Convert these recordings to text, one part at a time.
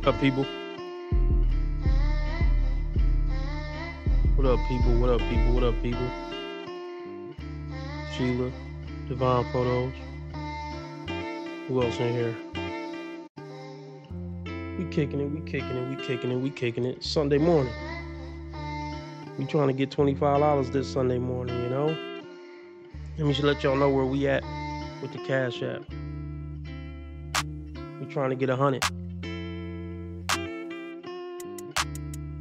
What up, people? What up, people? What up, people? What up, people? Sheila, Divine Photos. Who else in here? We kicking it. Sunday morning. We trying to get $25 this Sunday morning, you know? Let me just let y'all know where we at with the Cash App. We trying to get 100.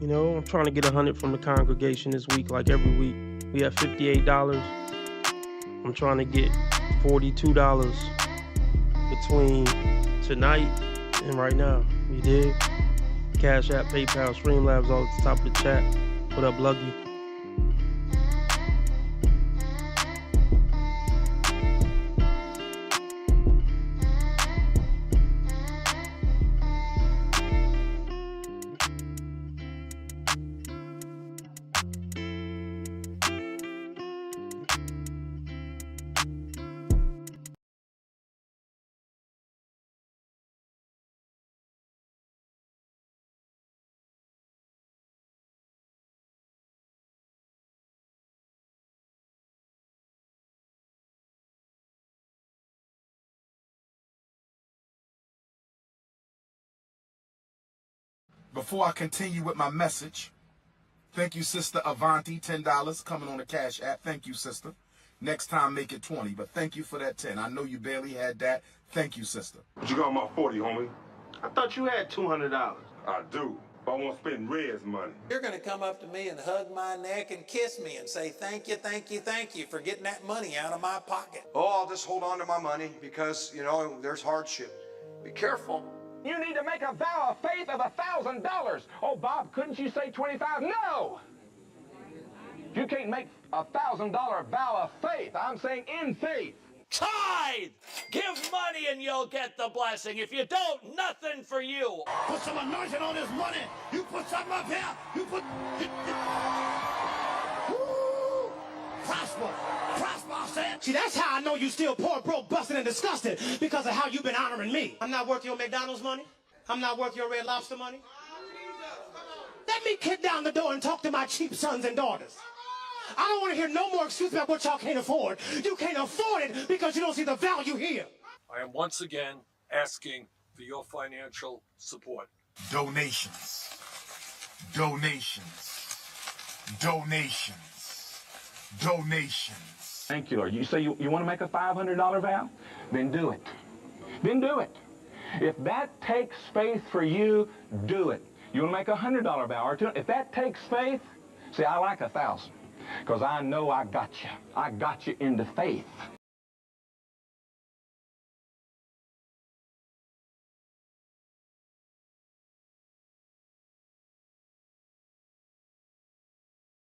You know, I'm trying to get 100 from the congregation this week, like every week. We have $58. I'm trying to get $42 between tonight and right now. You dig? Cash App, PayPal, Streamlabs, all at the top of the chat. What up, Lucky? Before I continue with my message, thank you, Sister Avanti, $10 coming on the Cash App. Thank you, sister. Next time, make it 20, but thank you for that 10. I know you barely had that. Thank you, sister. What you got on my 40, homie? I thought you had $200. I do, but I won't spend Red's money. You're going to come up to me and hug my neck and kiss me and say, thank you for getting that money out of my pocket. Oh, I'll just hold on to my money because, you know, there's hardship. Be careful. You need to make a vow of faith of $1,000. Oh, Bob, couldn't you say 25? No! You can't make a $1,000 vow of faith. I'm saying in faith. Tithe! Give money and you'll get the blessing. If you don't, nothing for you. Put some anointing on this money. You put something up here. You put... Woo! Prosper. Prosper, I said. See, that's how I know you still poor, broke, busted, and disgusted, because of how you've been honoring me. I'm not worth your McDonald's money. I'm not worth your Red Lobster money. Let me kick down the door and talk to my cheap sons and daughters. I don't want to hear no more excuses about what y'all can't afford. You can't afford it because you don't see the value here. I am once again asking for your financial support. Donations. Donations. Donations. Donations. Thank you, Lord. You say you want to make a $500 vow? Then do it. Then do it. If that takes faith for you, do it. You want to make a $100 vow or $200? If that takes faith, see, I like 1,000 because I know I got you. I got you into faith.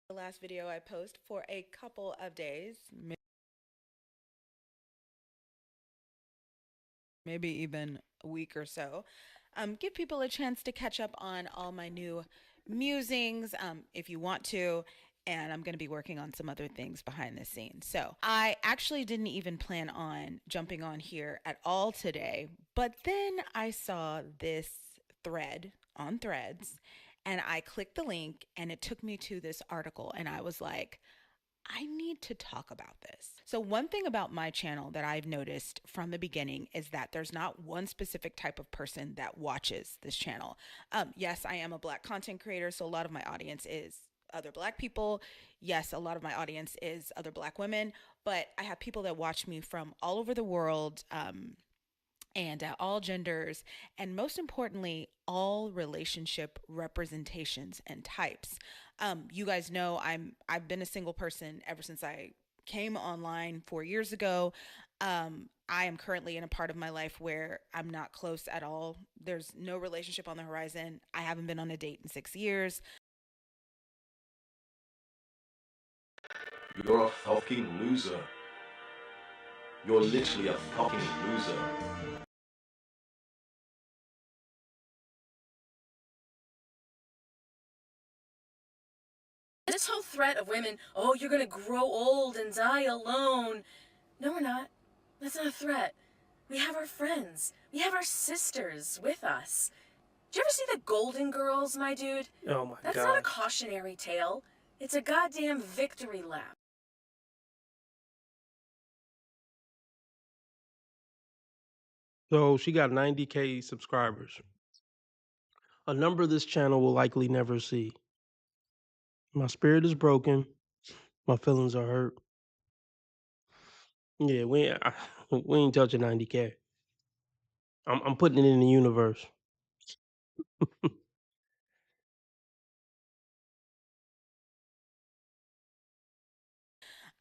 The last video I post for a couple of days, maybe even a week or so, give people a chance to catch up on all my new musings if you want to, and I'm going to be working on some other things behind the scenes. So I actually didn't even plan on jumping on here at all today, but then I saw this thread on Threads, and I clicked the link and it took me to this article, and I was like, I need to talk about this. So one thing about my channel that I've noticed from the beginning is that there's not one specific type of person that watches this channel. Yes, I am a Black content creator, so a lot of my audience is other Black people. Yes, a lot of my audience is other Black women, but I have people that watch me from all over the world, and all genders, and most importantly, all relationship representations and types. You guys know I've been a single person ever since I came online 4 years ago. I am currently in a part of my life where I'm not close at all. There's no relationship on the horizon. I haven't been on a date in 6 years. You're a fucking loser. You're literally a fucking loser. This whole threat of women, oh, you're gonna grow old and die alone. No, we're not. That's not a threat. We have our friends. We have our sisters with us. Did you ever see the Golden Girls, my dude? Oh my That's God. not a cautionary tale. It's a goddamn victory lap. So she got 90K subscribers. A number this channel will likely never see. My spirit is broken. My feelings are hurt. Yeah, we ain't touching 90K. I'm putting it in the universe.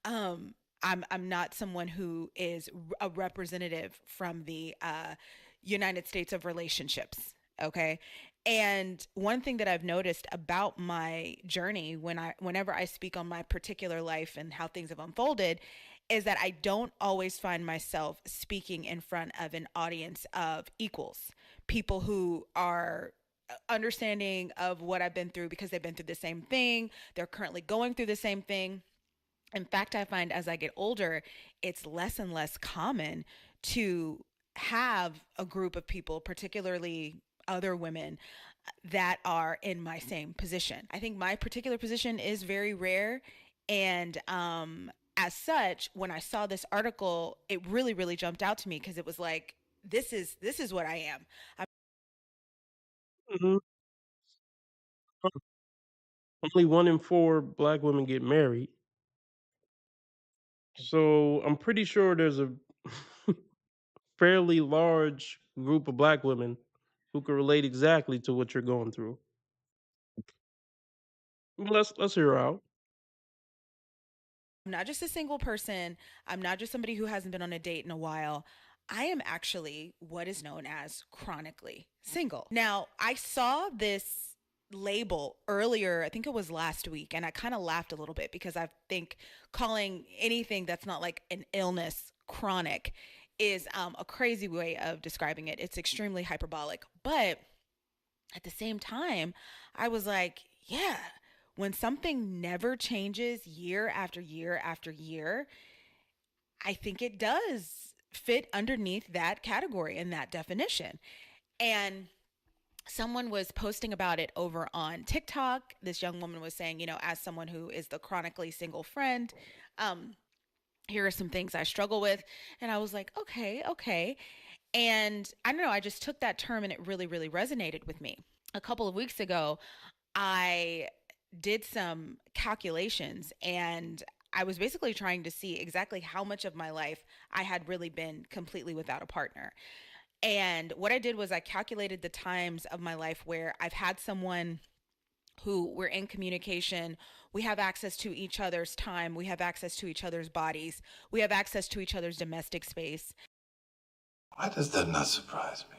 um I'm not someone who is a representative from the United States of relationships, okay? And one thing that I've noticed about my journey whenever I speak on my particular life and how things have unfolded is that I don't always find myself speaking in front of an audience of equals, people who are understanding of what I've been through because they've been through the same thing, they're currently going through the same thing. In fact, I find as I get older, it's less and less common to have a group of people, particularly other women, that are in my same position. I think my particular position is very rare. And as such, when I saw this article, it really, really jumped out to me because it was like, this is what I am. Mhm. Only 1 in 4 black women get married. So I'm pretty sure there's a fairly large group of black women who can relate exactly to what you're going through. Let's hear her out. I'm not just a single person. I'm not just somebody who hasn't been on a date in a while. I am actually what is known as chronically single. Now, I saw this label earlier, I think it was last week, and I kind of laughed a little bit because I think calling anything that's not like an illness chronic is a crazy way of describing it. It's extremely hyperbolic. But at the same time, I was like, yeah, when something never changes year after year after year, I think it does fit underneath that category and that definition. And someone was posting about it over on TikTok. This young woman was saying, as someone who is the chronically single friend, here are some things I struggle with. And I was like, okay, okay. And I don't know, I just took that term and it really, really resonated with me. A couple of weeks ago, I did some calculations and I was basically trying to see exactly how much of my life I had really been completely without a partner. And what I did was I calculated the times of my life where I've had someone who we're in communication, we have access to each other's time, we have access to each other's bodies, we have access to each other's domestic space. Why does that not surprise me?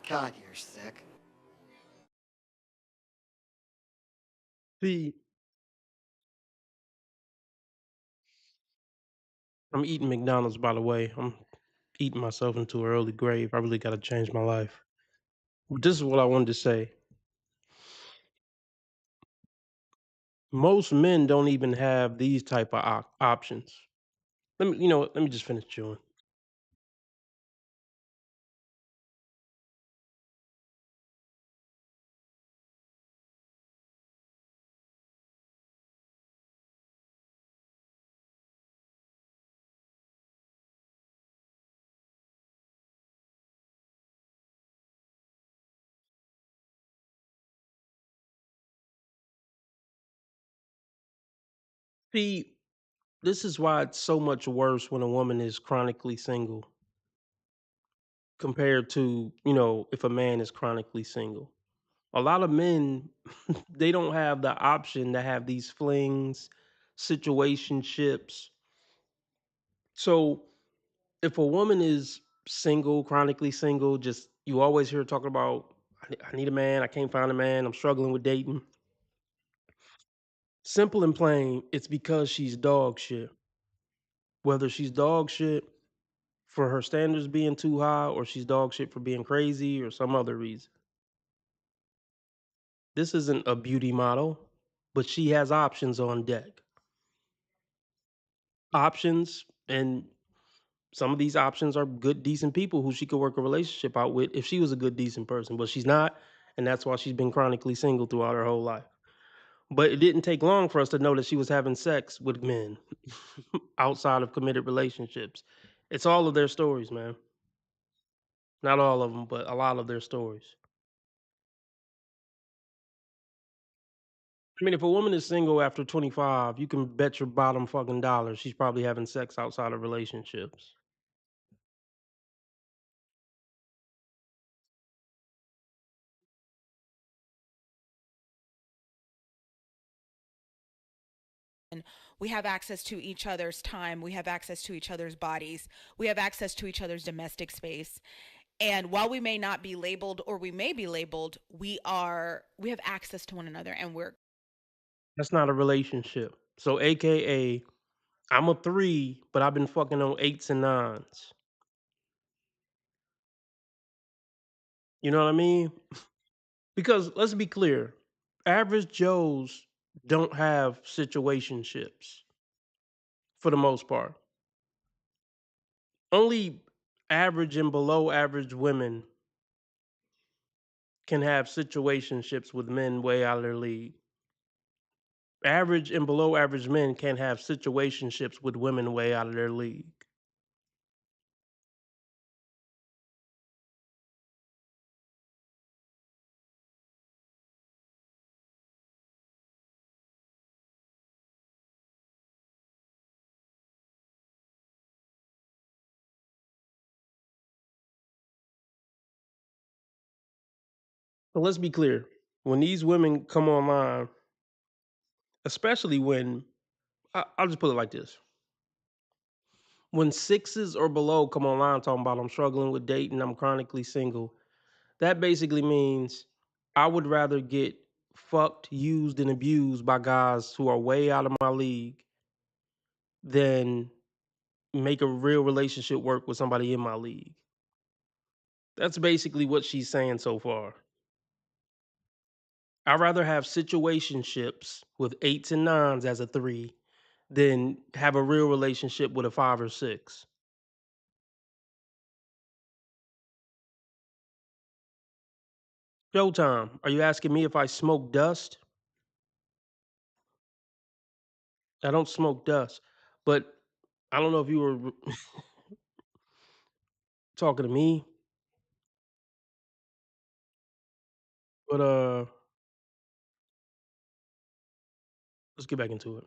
God, you're sick. See, I'm eating McDonald's, by the way. I'm eating myself into an early grave. I really got to change my life. This is what I wanted to say. Most men don't even have these type of options. Let me just finish chewing. See, this is why it's so much worse when a woman is chronically single compared to, if a man is chronically single. A lot of men, they don't have the option to have these flings, situationships. So if a woman is single, chronically single, just you always hear her talking about, I need a man, I can't find a man, I'm struggling with dating. Simple and plain, it's because she's dog shit. Whether she's dog shit for her standards being too high or she's dog shit for being crazy or some other reason. This isn't a beauty model, but she has options on deck. options, and some of these options are good, decent people who she could work a relationship out with if she was a good, decent person, but she's not, and that's why she's been chronically single throughout her whole life. But it didn't take long for us to know that she was having sex with men outside of committed relationships. It's all of their stories, man. Not all of them, but a lot of their stories. I mean, if a woman is single after 25, you can bet your bottom fucking dollar she's probably having sex outside of relationships. We have access to each other's time. We have access to each other's bodies. We have access to each other's domestic space. And while we may not be labeled, or we may be labeled, we have access to one another, and we're That's not a relationship. So, AKA, I'm a 3, but I've been fucking on 8s and 9s. You know what I mean? Because let's be clear, average Joes don't have situationships for the most part. Only average and below average women can have situationships with men way out of their league. Average and below average men can't have situationships with women way out of their league. But let's be clear. When these women come online, especially when I'll just put it like this. When 6s or below come online talking about I'm struggling with dating, I'm chronically single, that basically means I would rather get fucked, used, and abused by guys who are way out of my league than make a real relationship work with somebody in my league. That's basically what she's saying so far. I'd rather have situationships with 8s and 9s as a 3 than have a real relationship with a 5 or 6. Showtime, are you asking me if I smoke dust? I don't smoke dust, but I don't know if you were talking to me, but let's get back into it.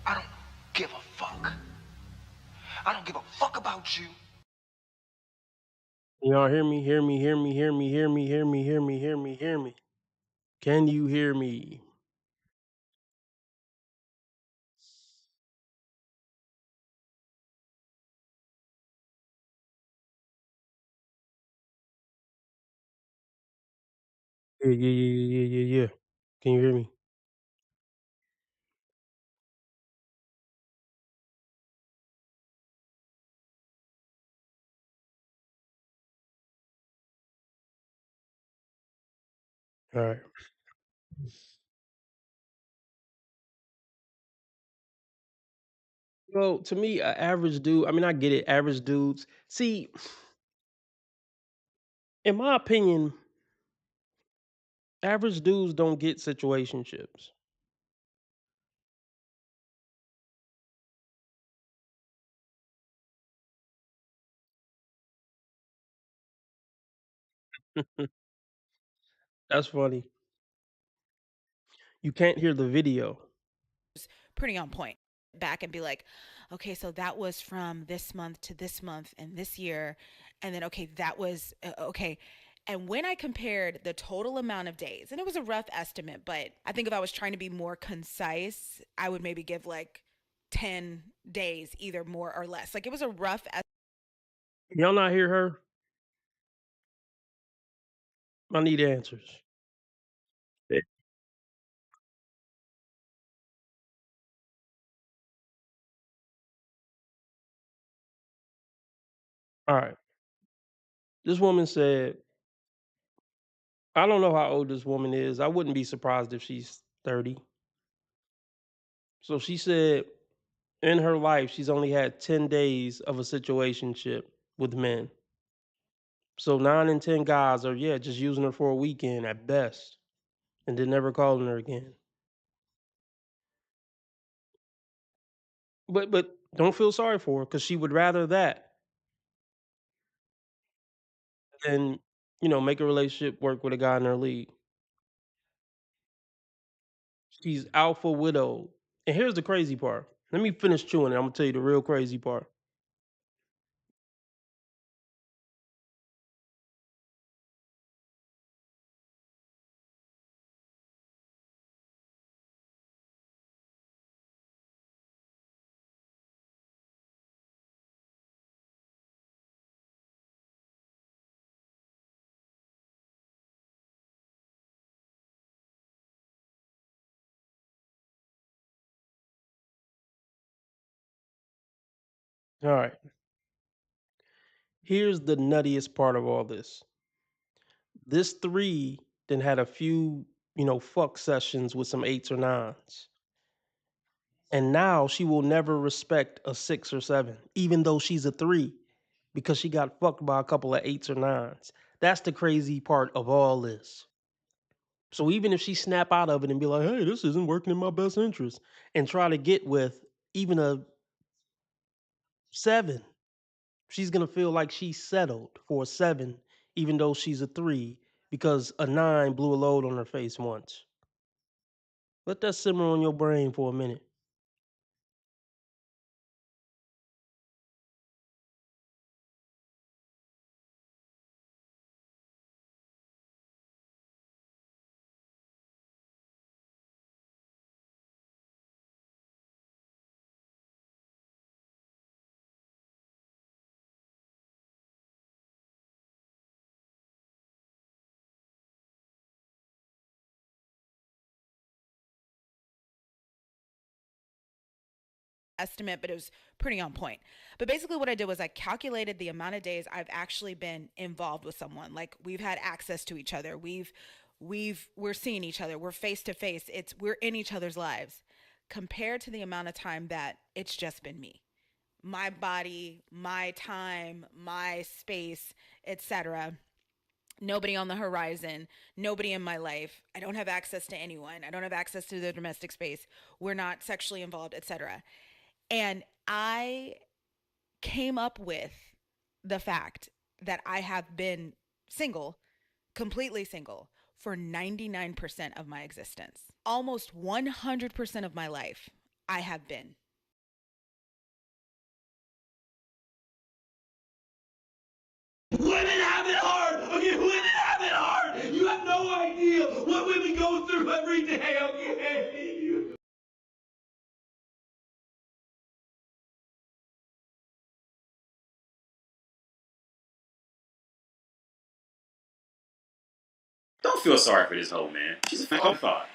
I don't give a fuck. I don't give a fuck about you. Y'all hear me? Hear me? Hear me? Hear me? Hear me? Hear me? Hear me? Hear me? Hear me? Can you hear me? Yeah, yeah, yeah, yeah, yeah, yeah, yeah. Can you hear me? All right. Well, to me, a average dude, I mean, I get it, average dudes. See, in my opinion, average dudes don't get situationships. That's funny. You can't hear the video. pretty on point. Back and be like, okay, so that was from this month to this month and this year. And then, okay, that was, okay. And when I compared the total amount of days, and it was a rough estimate, but I think if I was trying to be more concise, I would maybe give like 10 days, either more or less. Like it was a rough estimate. Y'all not hear her? I need answers. All right. This woman said, I don't know how old this woman is. I wouldn't be surprised if she's 30. So she said in her life, she's only had 10 days of a situationship with men. So 9 and 10 guys are, yeah, just using her for a weekend at best and then never calling her again. But don't feel sorry for her because she would rather that than, make a relationship work with a guy in her league. She's alpha widowed. And here's the crazy part. Let me finish chewing it. I'm gonna tell you the real crazy part. All right. Here's the nuttiest part of all this. This 3 then had a few, fuck sessions with some 8s or 9s. And now she will never respect a 6 or 7, even though she's a 3, because she got fucked by a couple of 8s or 9s. That's the crazy part of all this. So even if she snap out of it and be like, hey, this isn't working in my best interest, and try to get with even a 7, she's gonna feel like she's settled for a 7, even though she's a 3, because a 9 blew a load on her face once. Let that simmer on your brain for a minute. Estimate, but it was pretty on point. But basically what I did was I calculated the amount of days I've actually been involved with someone. Like we've had access to each other. We're seeing each other. We're face to face. We're in each other's lives compared to the amount of time that it's just been me. My body, my time, my space, etc. Nobody on the horizon, nobody in my life. I don't have access to anyone. I don't have access to the domestic space. We're not sexually involved, etc. And I came up with the fact that I have been single, completely single, for 99% of my existence. Almost 100% of my life, I have been. Women have it hard! Okay, women have it hard! You have no idea what women go through every day, okay? Don't feel sorry for this hoe, man. She's a fucking thought.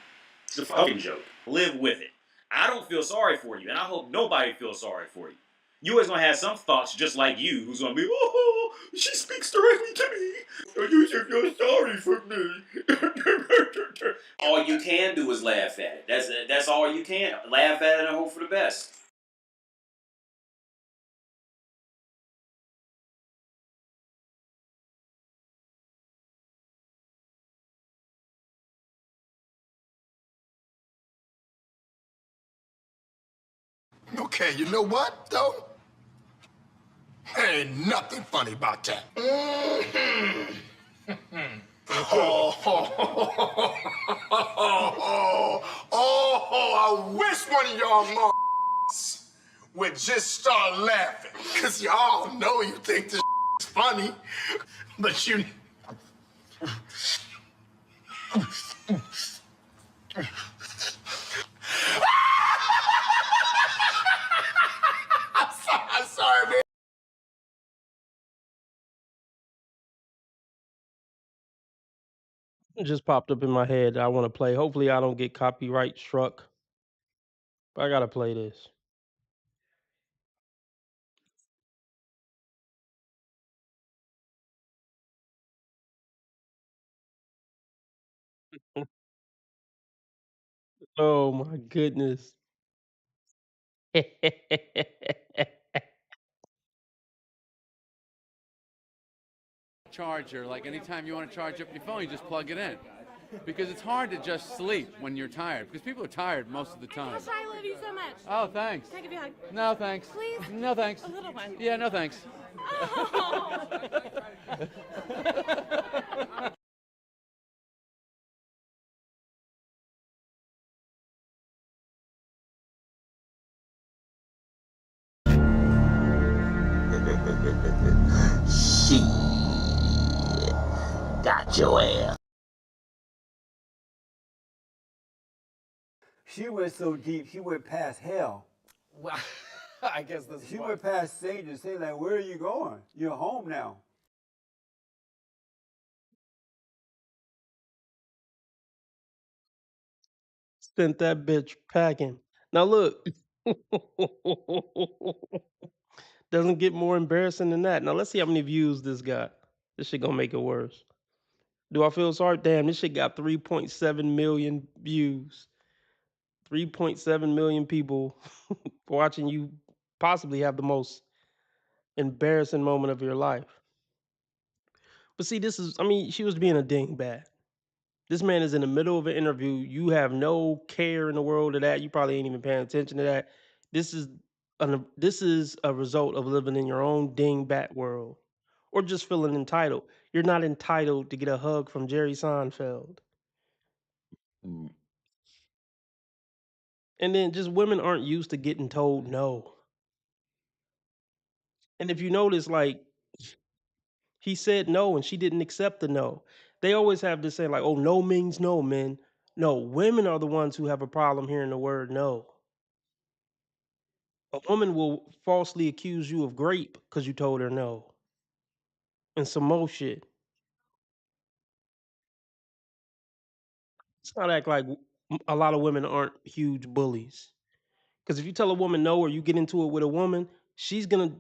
She's a fucking joke. Live with it. I don't feel sorry for you, and I hope nobody feels sorry for you. You always gonna have some thoughts just like you, who's gonna be, oh, she speaks directly to me. You should feel sorry for me. All you can do is laugh at it. That's all you can. Laugh at it and hope for the best. Okay, you know what, though? Ain't nothing funny about that. I wish one of y'all would just start laughing. Cause y'all know you think this is funny, but you... I'm sorry, man. It just popped up in my head. I want to play. Hopefully, I don't get copyright struck. But I gotta play this. Oh my goodness. Charger, like anytime you want to charge up your phone, you just plug it in. Because it's hard to just sleep when you're tired. Because people are tired most of the time. Gosh, I love you so much. Oh, thanks. Can I give you a hug? No, thanks. Please? No, thanks. A little one. Yeah, no, thanks. Oh. Shit. Got your ass. She went so deep, she went past hell. Well, I guess that's She went past Satan and said, like, where are you going? You're home now. Sent that bitch packing. Now look. Doesn't get more embarrassing than that. Now let's see how many views this got. This shit gonna make it worse. Do I feel sorry? Damn, this shit got 3.7 million views. 3.7 million people watching you possibly have the most embarrassing moment of your life. But see, this is, I mean, she was being a dingbat. This man is in the middle of an interview. You have no care in the world of that. You probably ain't even paying attention to that. This is a result of living in your own dingbat world, or just feeling entitled. You're not entitled to get a hug from Jerry Seinfeld. And then just women aren't used to getting told no. And if you notice, like, he said no and she didn't accept the no. They always have this saying like, "Oh, no means no, men." No, women are the ones who have a problem hearing the word no. A woman will falsely accuse you of grape because you told her no. And some more shit. Let's not act like a lot of women aren't huge bullies. Because if you tell a woman no or you get into it with a woman, she's gonna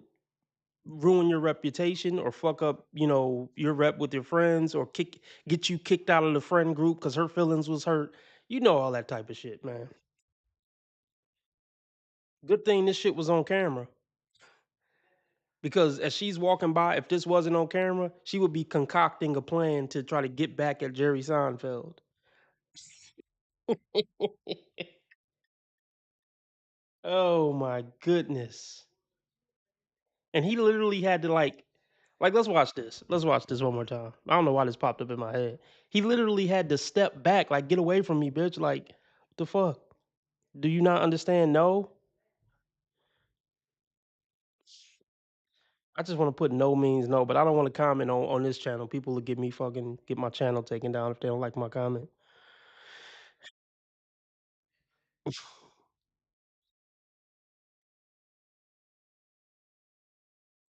ruin your reputation or fuck up, your rep with your friends, or get you kicked out of the friend group because her feelings was hurt. You know all that type of shit, man. Good thing this shit was on camera. Because as she's walking by, if this wasn't on camera, she would be concocting a plan to try to get back at Jerry Seinfeld. Oh my goodness. And he literally had to like let's watch this. Let's watch this one more time. I don't know why this popped up in my head. He literally had to step back, like, get away from me, bitch. Like, what the fuck? Do you not understand? No. I just want to put no means no, but I don't want to comment on this channel. People will get my channel taken down if they don't like my comment.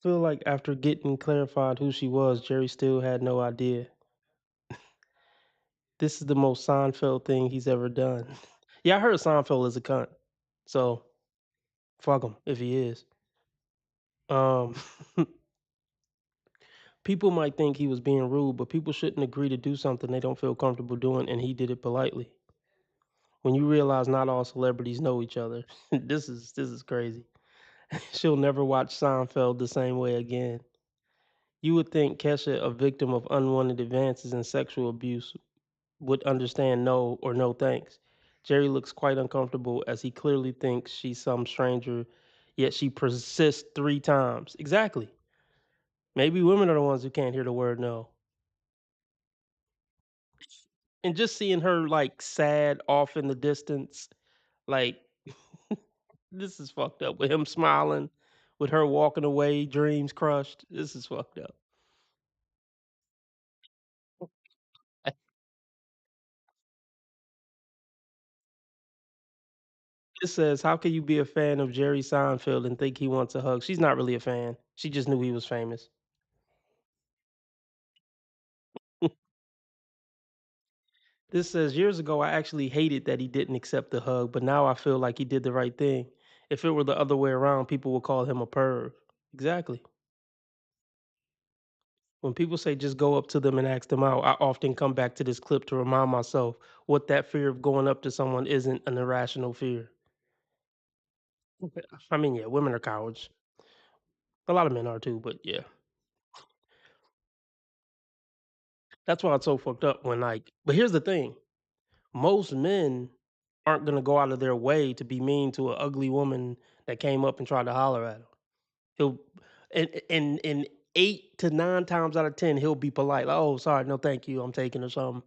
Feel like after getting clarified who she was, Jerry still had no idea. This is the most Seinfeld thing he's ever done. Yeah, I heard Seinfeld is a cunt. So fuck him if he is. Um People might think he was being rude, but people shouldn't agree to do something they don't feel comfortable doing, and he did it politely. When you realize not all celebrities know each other, this is crazy. She'll never watch Seinfeld the same way again. You would think Kesha, a victim of unwanted advances and sexual abuse, would understand no or no thanks. Jerry looks quite uncomfortable as he clearly thinks she's some stranger, yet she persists 3 times. Exactly. Maybe women are the ones who can't hear the word no. And just seeing her like sad off in the distance, like this is fucked up. With him smiling, with her walking away, dreams crushed. This is fucked up. It says, "How can you be a fan of Jerry Seinfeld and think he wants a hug?" She's not really a fan. She just knew he was famous. This says, "Years ago, I actually hated that he didn't accept the hug, but now I feel like he did the right thing. If it were the other way around, people would call him a perv." Exactly. When people say just go up to them and ask them out, I often come back to this clip to remind myself what that fear of going up to someone isn't an irrational fear. I mean, yeah, women are cowards. A lot of men are too, but yeah. That's why it's so fucked up when like but here's the thing. Most men aren't gonna go out of their way to be mean to an ugly woman that came up and tried to holler at him. He'll and 8 to 9 times out of 10, he'll be polite, like, "Oh, sorry, no thank you, I'm taking," or something.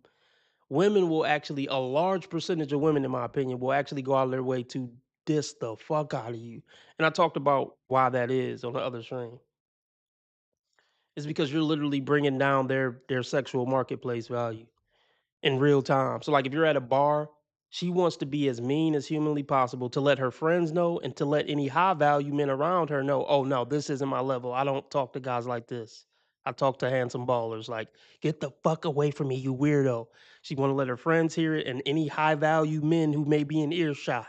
Women will actually a large percentage of women, in my opinion, will actually go out of their way to diss the fuck out of you. And I talked about why that is on the other stream. It's because you're literally bringing down their sexual marketplace value in real time. So, like, if you're at a bar, she wants to be as mean as humanly possible to let her friends know and to let any high value men around her know, "Oh, no, this isn't my level. I don't talk to guys like this. I talk to handsome ballers. Like, get the fuck away from me, you weirdo." She want to let her friends hear it and any high value men who may be in earshot.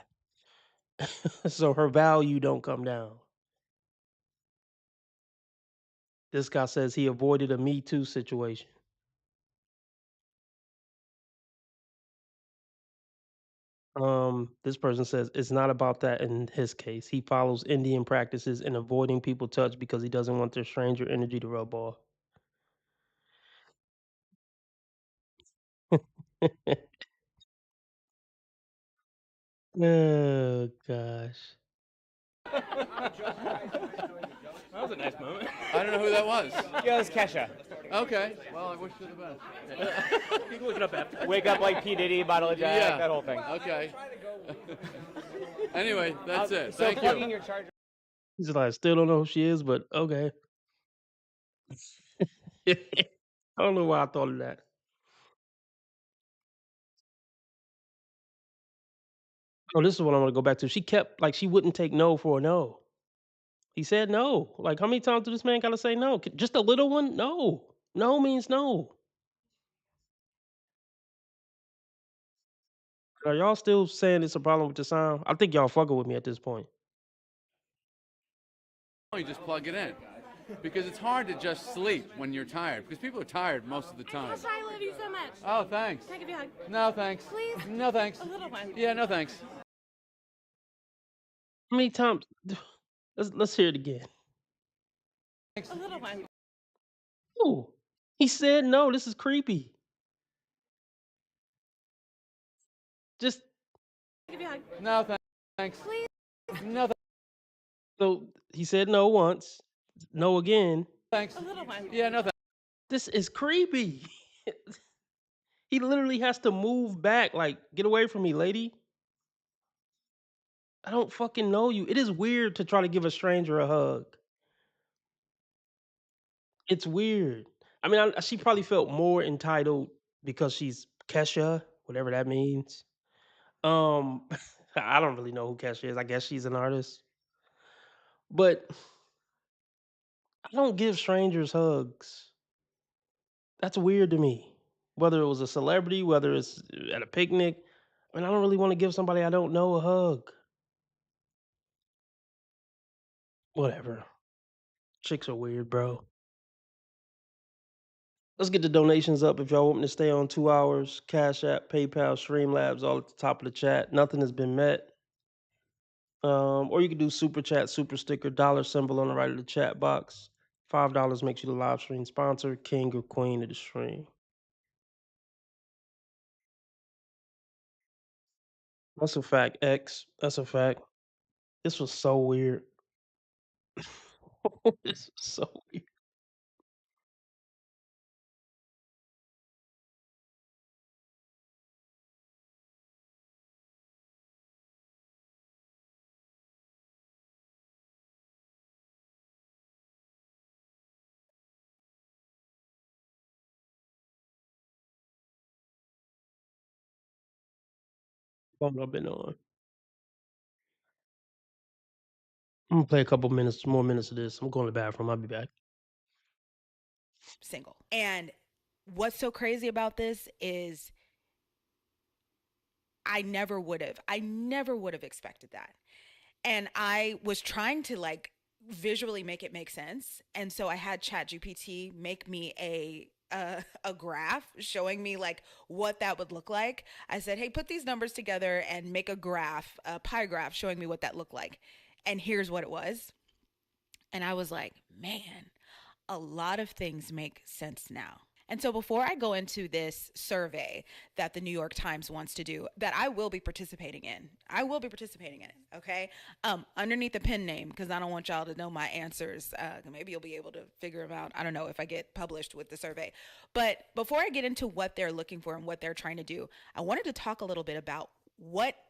So her value don't come down. This guy says he avoided a Me Too situation. This person says it's not about that in his case. He follows Indian practices in avoiding people touch because he doesn't want their stranger energy to rub off. Oh gosh. That was a nice moment. I don't know who that was. Yeah, it was Kesha. Okay. Well, I wish you the best. You can look it up after. Wake up like P. Diddy, bottle of Jack, that whole thing. Okay. Anyway, that's it. So Thank plugging you. your charger. He's like, I still don't know who she is, but okay. I don't know why I thought of that. Oh, this is what I want to go back to. She kept like she wouldn't take no for a no. He said no. Like how many times did this man gotta say no? Just a little one? No. No means no. Are y'all still saying it's a problem with the sound? I think y'all fucking with me at this point. You just plug it in. Because it's hard to just sleep when you're tired. Because people are tired most of the time. I love you so much. Oh, thanks. Can I give you a hug? No, thanks. Please? No, thanks. A little one. Yeah, no, thanks. How many times? Let's hear it again. A little one. Ooh, he said no. This is creepy. Just Give you a hug. No, thanks. Please? No, so he said no once, no again. thanks. A little one. Yeah, no, thanks. This is creepy. He literally has to move back, like, get away from me, lady. I don't fucking know you. It is weird to try to give a stranger a hug. It's weird. I mean, she probably felt more entitled because she's Kesha, whatever that means. I don't really know who Kesha is. I guess she's an artist. But I don't give strangers hugs. That's weird to me. Whether it was a celebrity, whether it's at a picnic. I mean, I don't really want to give somebody I don't know a hug. Whatever. Chicks are weird, bro. Let's get the donations up if y'all want me to stay on 2 hours. Cash App, PayPal, Streamlabs, all at the top of the chat. Nothing has been met. Or you can do super chat, super sticker, dollar symbol on the right of the chat box. $5 makes you the live stream sponsor, king or queen of the stream. That's a fact, X. That's a fact. This was so weird. This was so weird. phone I've been on. I'm gonna play a couple more minutes of this. I'm going to the bathroom. I'll be back. Single. And what's so crazy about this is I never would have expected that. And I was trying to like visually make it make sense. And so I had ChatGPT make me a graph showing me like what that would look like. I said, "Hey, put these numbers together and make a graph, a pie graph showing me what that looked like." And here's what it was. And I was like, "Man, a lot of things make sense now." And so before I go into this survey that the New York Times wants to do, that I will be participating in, okay? Underneath the pen name, because I don't want y'all to know my answers. Maybe you'll be able to figure them out. I don't know if I get published with the survey. But before I get into what they're looking for and what they're trying to do, I wanted to talk a little bit about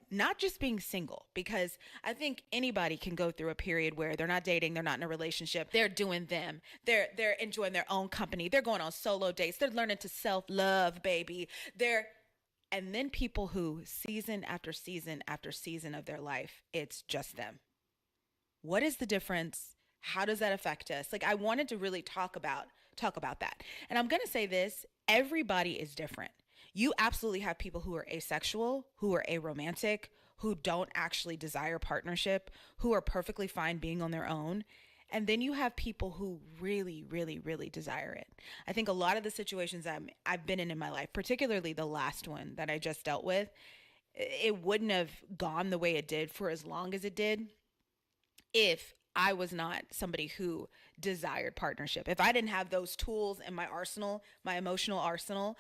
not just being single, because I think anybody can go through a period where they're not dating, they're not in a relationship, they're doing them, they're enjoying their own company, they're going on solo dates, they're learning to self-love, baby. And then people who season after season after season of their life, it's just them. What is the difference? How does that affect us? Like, I wanted to really talk about that. And I'm going to say this, everybody is different. You absolutely have people who are asexual, who are aromantic, who don't actually desire partnership, who are perfectly fine being on their own. And then you have people who really, really, really desire it. I think a lot of the situations I've been in my life, particularly the last one that I just dealt with, it wouldn't have gone the way it did for as long as it did if I was not somebody who desired partnership. If I didn't have those tools in my arsenal, my emotional arsenal,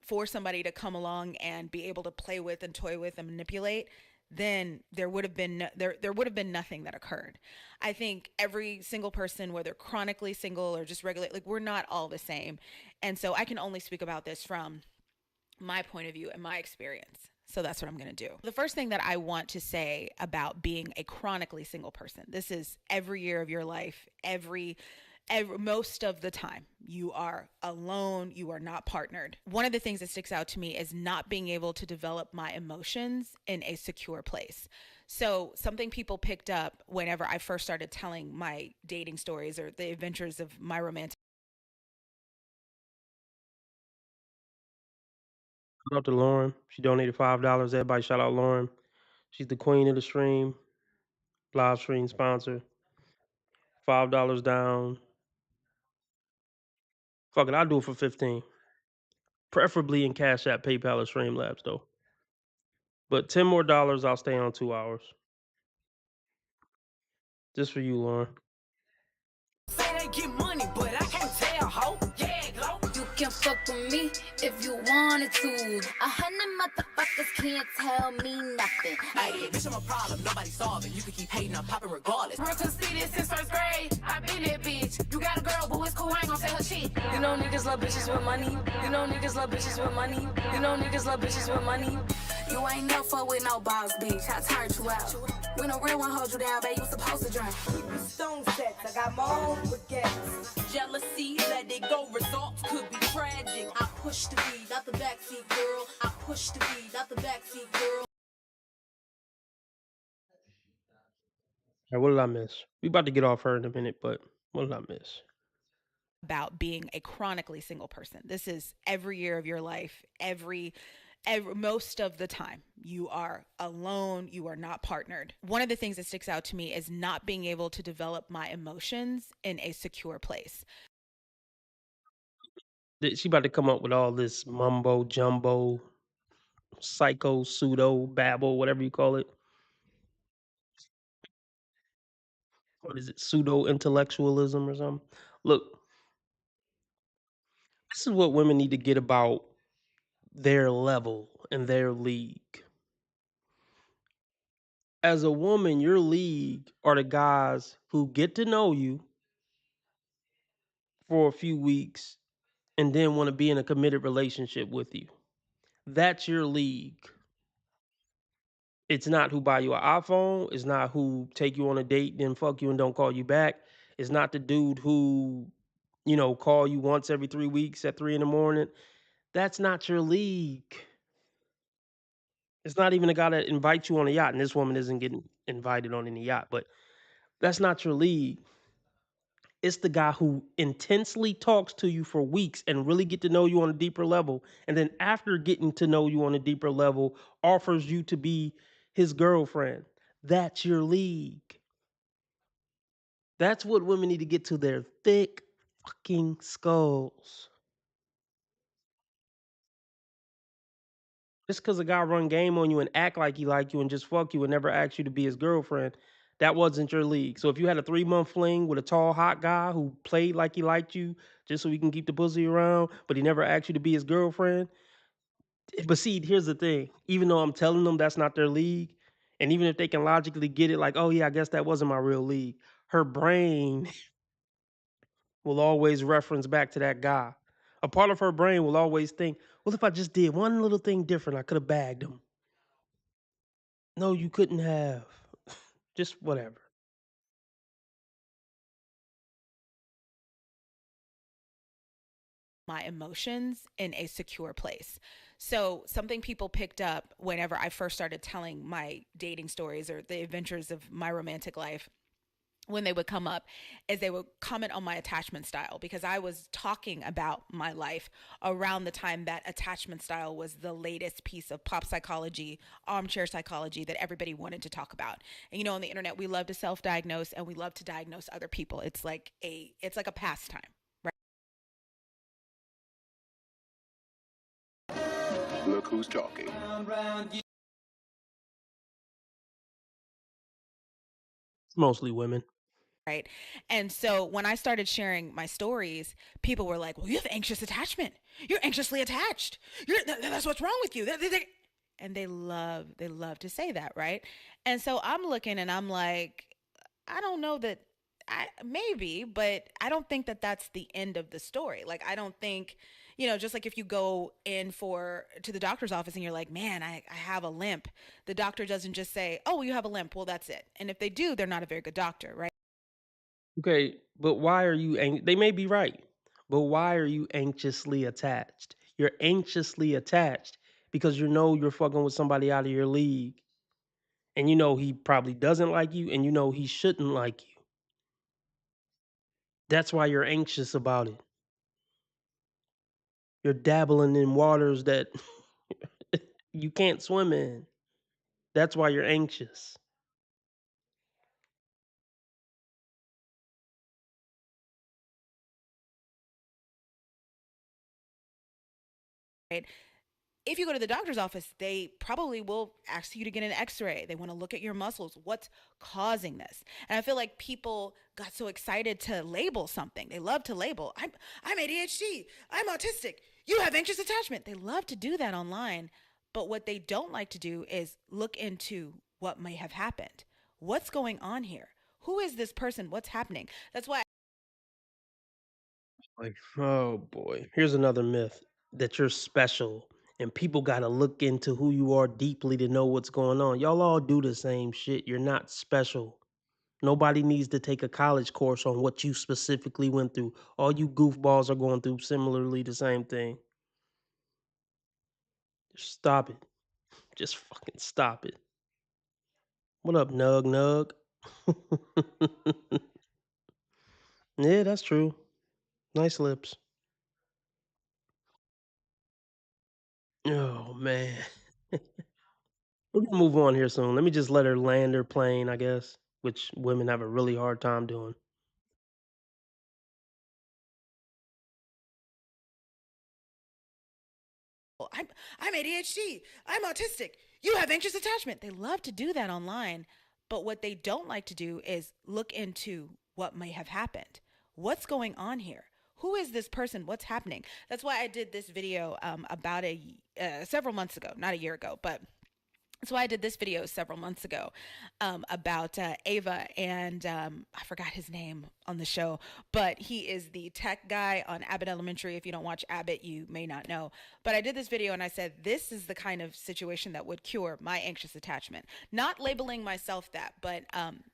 for somebody to come along and be able to play with and toy with and manipulate, then there would have been nothing that occurred. I think every single person, whether chronically single or just regular, like, we're not all the same. And so I can only speak about this from my point of view and my experience. So that's what I'm going to do. The first thing that I want to say about being a chronically single person, this is every year of your life, most of the time you are alone, you are not partnered. One of the things that sticks out to me is not being able to develop my emotions in a secure place. So something people picked up whenever I first started telling my dating stories or the adventures of my romantic. Shout out to Lauren. She donated $5. Everybody shout out Lauren. She's the queen of the stream. Live stream sponsor. $5 down. Fuck it, I'll do it for 15. Preferably in Cash App, PayPal, or Streamlabs though. But $10 more, I'll stay on 2 hours. Just for you, Lauren. Say they get money, but I can't tell, ho. Yeah, go. You can fuck with me if you wanted to. 100 motherfuckers can't tell me nothing. Hey, bitch, I'm a problem, nobody solving. You can keep hating, I'm popping regardless. Real to see this since first grade. I been that bitch. You got a girl, but it's cool, I ain't gon' say her shit. You know niggas love bitches with money. You know niggas love bitches with money. You know niggas love bitches with money. You ain't never fuck with no boss, bitch. I turned you out. When a real one hold you down, babe, you supposed to drink. Stone sets, I got my own baguettes. Jealousy, let it go, results could be tragic. I push the beat, not the backseat girl. I push the beat, not the backseat girl. All right, what did I miss? We about to get off her in a minute, but what did I miss? About being a chronically single person. This is every year of your life, most of the time you are alone, you are not partnered. One of the things that sticks out to me is not being able to develop my emotions in a secure place. She about to come up with all this mumbo jumbo, psycho, pseudo, babble, whatever you call it. What is it? Pseudo intellectualism or something? Look, this is what women need to get about their level and their league. As a woman, your league are the guys who get to know you for a few weeks and then want to be in a committed relationship with you. That's your league. It's not who buy you an iPhone. It's not who take you on a date, then fuck you and don't call you back. It's not the dude who, call you once every 3 weeks at 3 in the morning. That's not your league. It's not even a guy that invites you on a yacht, and this woman isn't getting invited on any yacht, but that's not your league. It's the guy who intensely talks to you for weeks and really get to know you on a deeper level, and then after getting to know you on a deeper level, offers you to be his girlfriend. That's your league. That's what women need to get to their thick fucking skulls. Just because a guy run game on you and act like he like you and just fuck you and never ask you to be his girlfriend, that wasn't your league. So if you had a 3-month fling with a tall, hot guy who played like he liked you just so he can keep the pussy around, but he never asked you to be his girlfriend. But see, here's the thing. Even though I'm telling them that's not their league, and even if they can logically get it like, oh yeah, I guess that wasn't my real league, her brain will always reference back to that guy. A part of her brain will always think, well, if I just did one little thing different, I could have bagged him. No, you couldn't have. Just whatever. My emotions in a secure place. So something people picked up whenever I first started telling my dating stories or the adventures of my romantic life, when they would come up, is they would comment on my attachment style, because I was talking about my life around the time that attachment style was the latest piece of pop psychology, armchair psychology that everybody wanted to talk about. And you know, on the internet, we love to self-diagnose and we love to diagnose other people. It's like a pastime, right? Look who's talking. It's mostly women. Right. And so when I started sharing my stories, people were like, well, you have anxious attachment. You're anxiously attached. That's what's wrong with you. And they love to say that. Right. And so I'm looking and I'm like, I don't know that maybe, but I don't think that that's the end of the story. Like, I don't think, you know, just like if you go in to the doctor's office and you're like, man, I have a limp. The doctor doesn't just say, oh, well, you have a limp. Well, that's it. And if they do, they're not a very good doctor. Right. Okay, but why are you they may be right, but why are you anxiously attached? You're anxiously attached because you know you're fucking with somebody out of your league. And you know he probably doesn't like you and you know he shouldn't like you. That's why you're anxious about it. You're dabbling in waters that you can't swim in. That's why you're anxious. Right. If you go to the doctor's office, they probably will ask you to get an x-ray. They want to look at your muscles. What's causing this? And I feel like people got so excited to label something. They love to label. I'm ADHD. I'm autistic. You have anxious attachment. They love to do that online. But what they don't like to do is look into what may have happened. What's going on here? Who is this person? What's happening? That's why. Like, oh boy. Here's another myth that you're special and people got to look into who you are deeply to know what's going on. Y'all all do the same shit. You're not special. Nobody needs to take a college course on what you specifically went through. All you goofballs are going through similarly the same thing. Just stop it. Just fucking stop it. What up, Nug Nug? Yeah, that's true. Nice lips. Oh, man. We're gonna move on here soon. Let me just let her land her plane, I guess, which women have a really hard time doing. I'm ADHD. I'm autistic. You have anxious attachment. They love to do that online. But what they don't like to do is look into what may have happened. What's going on here? Who is this person? What's happening? That's why I did this video about several months ago, not a year ago, but that's why I did this video several months ago about Ava and I forgot his name on the show, but he is the tech guy on Abbott Elementary. If you don't watch Abbott, you may not know. But I did this video and I said, this is the kind of situation that would cure my anxious attachment. Not labeling myself that, but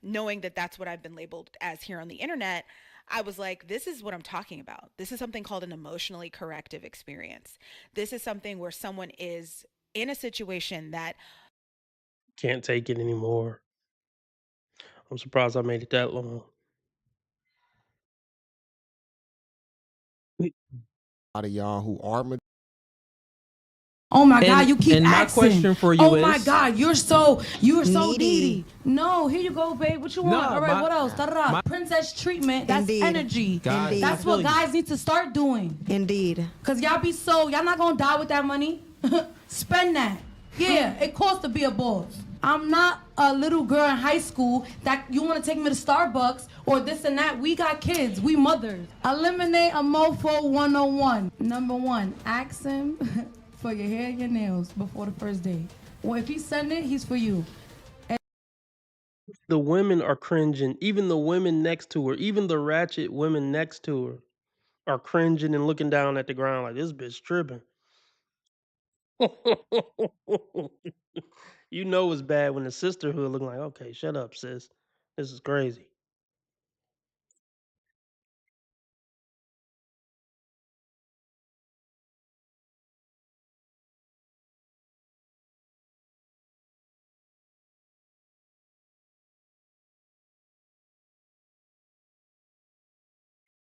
knowing that that's what I've been labeled as here on the internet. I was like, this is what I'm talking about. This is something called an emotionally corrective experience. This is something where someone is in a situation that Can't take it anymore. I'm surprised I made it that long. A lot of y'all who are Oh my God, you keep and my asking. question for you oh is, my God, you're so needy. No, here you go, babe. What you want? No, All right, my- what else? Da-da-da. my- Princess treatment. That's Indeed. energy. Guys, Indeed. That's I feel what you. guys need to start doing. Indeed. Cause y'all be y'all not gonna die with that money. Spend that. Yeah, it costs to be a boss. I'm not a little girl in high school that you want to take me to Starbucks or this and that. We got kids. We mothers. Eliminate a mofo 101. Number 1, ask him for your hair and your nails before the first day. Well, if he send it, he's for you. The women are cringing. Even the women next to her, even the ratchet women next to her, are cringing and looking down at the ground like this bitch tripping. You know it's bad when the sisterhood looking like, okay, shut up, sis. This is crazy.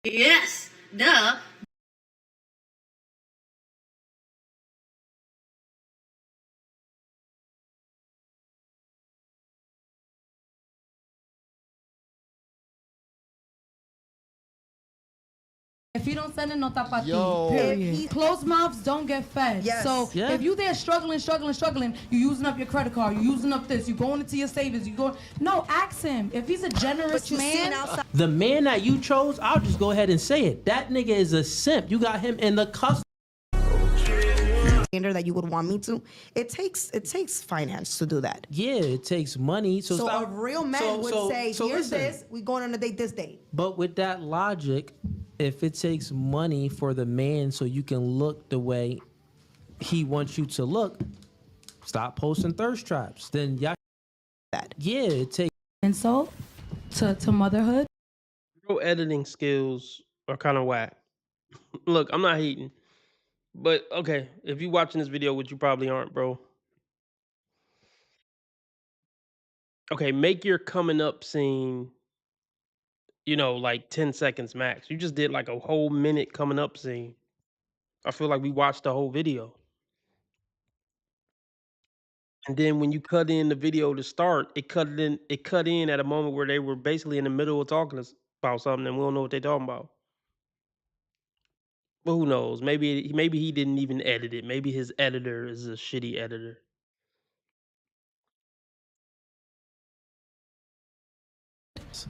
Yes, duh. If you don't send it, no tapati. Yo. Period. Closed mouths don't get fed. Yes. So Yeah. if you there struggling, you using up your credit card, you using up this, you going into your savings, you going. No, ask him. If he's a generous But you man, seen outside. the man that you chose, I'll just go ahead and say it. That nigga is a simp. You got him in the custom. That you would want me to. It takes finance to do that. Yeah, it takes money. So, So stop. a real man would say, so here's listen. this, we going on a date this date. But with that logic, if it takes money for the man so you can look the way he wants you to look, stop posting thirst traps. Then y'all. That. Yeah, it takes. and so to motherhood. Your editing skills are kind of whack. Look, I'm not hating. But okay, if you watching this video, which you probably aren't, bro. Okay, make your coming up scene, like 10 seconds max. You just did like a whole minute coming up scene. I feel like we watched the whole video. And then when you cut in the video to start, it cut in at a moment where they were basically in the middle of talking about something and we don't know what they're talking about. But who knows? Maybe he didn't even edit it. Maybe his editor is a shitty editor.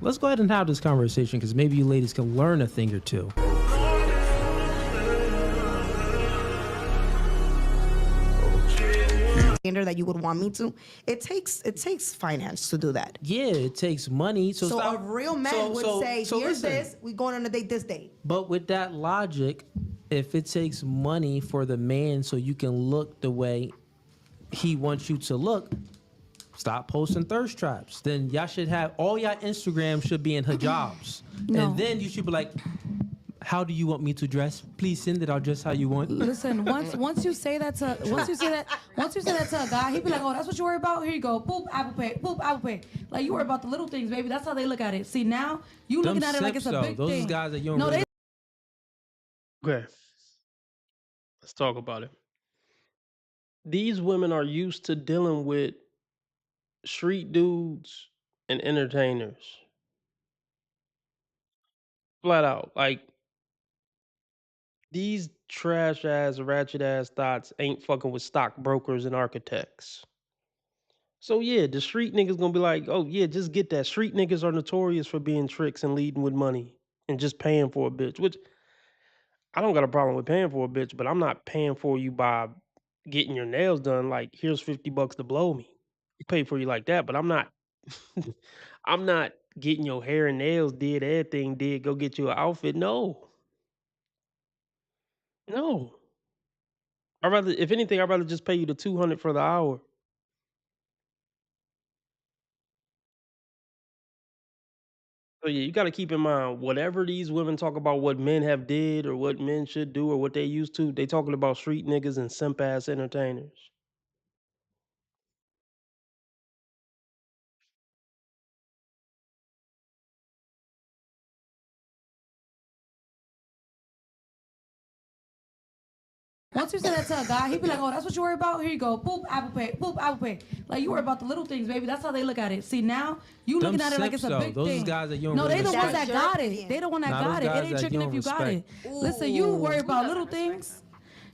Let's go ahead and have this conversation because maybe you ladies can learn a thing or two. That you would want me to. It takes finance to do that. Yeah, it takes money. So, So stop. a real man would say, here's listen. this, we going on a date this date. But with that logic, if it takes money for the man so you can look the way he wants you to look, stop posting thirst traps. Then y'all should have all y'all Instagram should be in hijabs. No. And then you should be like, how do you want me to dress? Please send it. I'll dress how you want. Listen, once you say that to a guy, he be like, oh, that's what you worry about? Here you go. Boop, Apple Pay. Boop, Apple Pay. Like, you worry about the little things, baby. That's how they look at it. See, now you Them looking at it like it's a simps, big though. Those thing. is guys that you don't No, really Okay. Let's talk about it. These women are used to dealing with street dudes and entertainers. Flat out. Like, these trash ass, ratchet ass thoughts ain't fucking with stockbrokers and architects. So yeah, the street niggas gonna be like, oh yeah, just get that. Street niggas are notorious for being tricks and leading with money and just paying for a bitch, which I don't got a problem with paying for a bitch, but I'm not paying for you by getting your nails done. Like, here's $50 to blow me. I pay for you like that, but I'm not I'm not getting your hair and nails did, everything did, go get you an outfit. No. No. If anything, I'd rather just pay you the 200 for the hour. So yeah, you gotta keep in mind, whatever these women talk about what men have did or what men should do or what they used to, they talking about street niggas and simp ass entertainers. Once you say that to a guy, he be like, oh, that's what you worry about? Here you go. Boop, Apple Pay. Boop, Apple Pay. Like, you worry about the little things, baby. That's how they look at it. See, now, you Them looking at it like it's a simps, big though. Those thing. is guys that you don't No, really they the ones respect. that got it. They the one that Nah, got those it. It guys ain't that tricking you if you don't got it. respect. Listen, you worry about little things.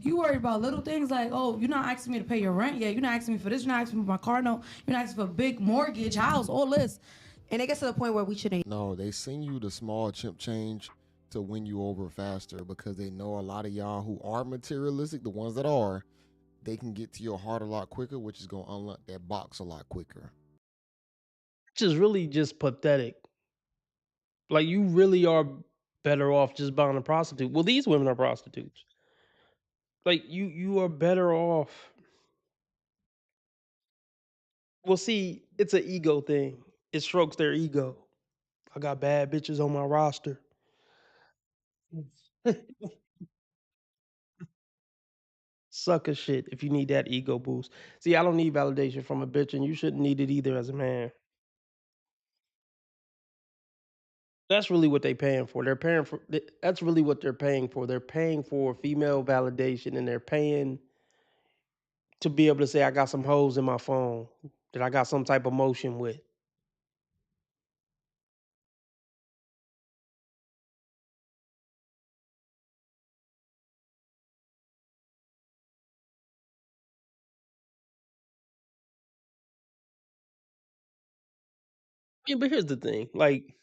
You worry about little things like, oh, you're not asking me to pay your rent yet. You're not asking me for this. You're not asking me for my car note. You're not asking for a big mortgage, house, all this. And it gets to the point where we shouldn't. No, they send you the small chimp change to win you over faster because they know a lot of y'all who are materialistic, the ones that are, they can get to your heart a lot quicker, which is going to unlock that box a lot quicker. Which is really just pathetic. Like, you really are better off just buying a prostitute. Well, these women are prostitutes. Like, you are better off. Well, see, it's an ego thing. It strokes their ego. I got bad bitches on my roster. Sucker shit if you need that ego boost. See, I don't need validation from a bitch, and you shouldn't need it either as a man. That's really what they paying for. They're paying for. That's really what they're paying for. They're paying for female validation, and they're paying to be able to say, "I got some hoes in my phone that I got some type of motion with." Yeah, but here's the thing. Like,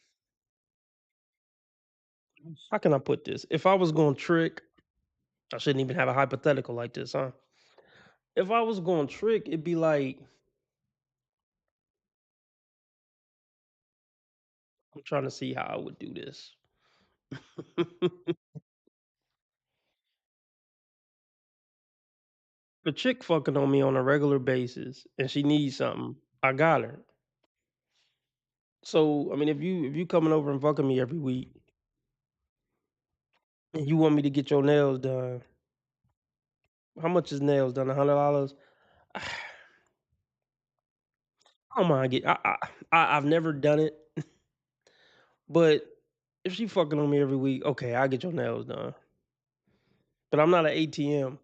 how can I put this? If I was going to trick, I shouldn't even have a hypothetical like this, huh? If I was going to trick, it'd be like, I'm trying to see how I would do this. The chick fucking on me on a regular basis, and she needs something. I got her. So I mean, if you coming over and fucking me every week, and you want me to get your nails done, how much is nails done? $100. I don't mind get. I've never done it, but if she fucking on me every week, okay, I'll get your nails done. But I'm not an ATM.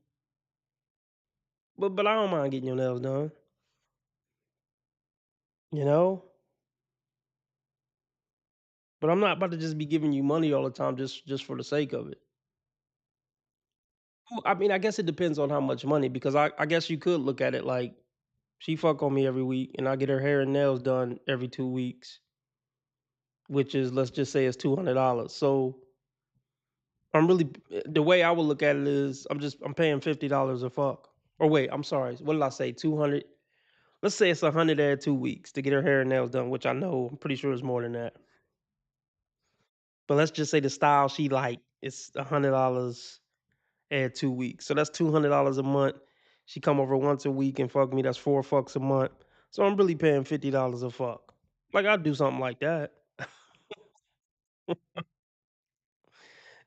But I don't mind getting your nails done. You know. But I'm not about to just be giving you money all the time just for the sake of it. Well, I mean, I guess it depends on how much money because I guess you could look at it like she fuck on me every week and I get her hair and nails done every 2 weeks, which is let's just say it's $200. So I'm really the way I would look at it is I'm paying $50 a fuck. Or wait, I'm sorry. What did I say? 200. Let's say it's 100 every 2 weeks to get her hair and nails done, which I know I'm pretty sure it's more than that. But let's just say the style she like it's $100 every 2 weeks. So that's $200 a month. She come over once a week and fuck me. That's $4 a month. So I'm really paying $50 a fuck. Like I'd do something like that.